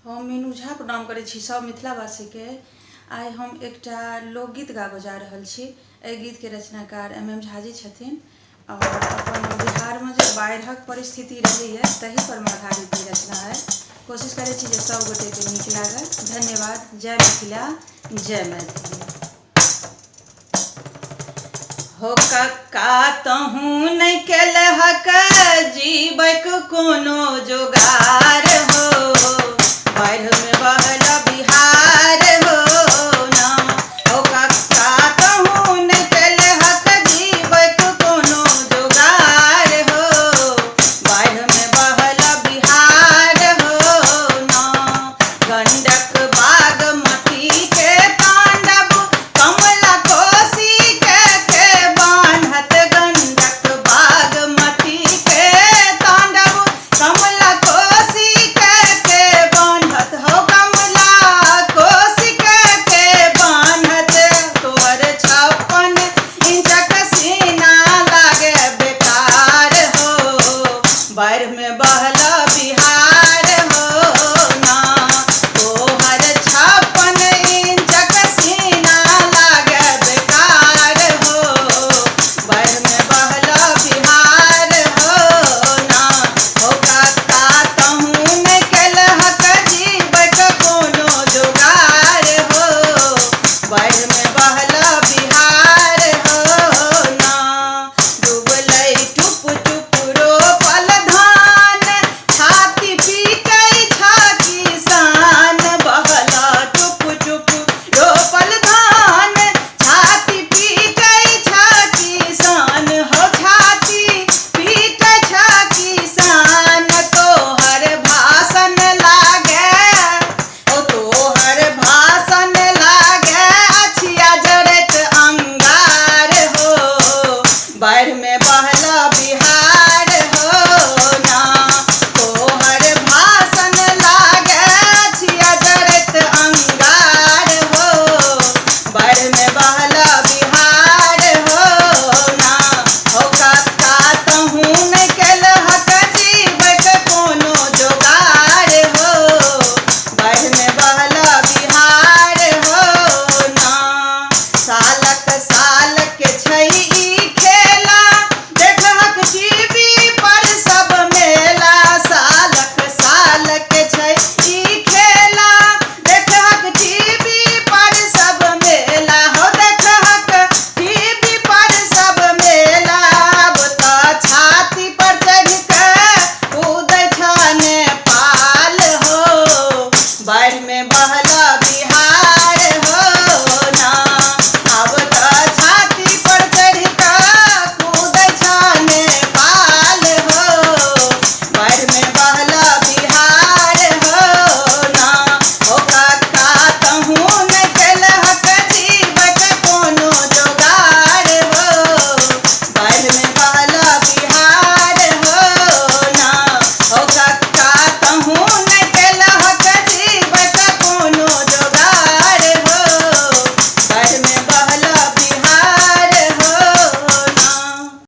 हम मीनू झा प्रणाम करै छी सब मिथिलावासी के। आइ हम एकटा लोकगीत गाबऽ जा रहल छी। एहि गीत के रचनाकार MM झा जी छथिन और अपन बिहार में जो बाढ़िक परिस्थिति रहैए तही पर आधारित ई रचना है। कोशिश करै छी जे सब गोटे के नीक लागल। धन्यवाद। जय मिथिला, जय मैथिली। हो कक्का तहूँ नहीं केलहक जीबैक कोनो जोगार।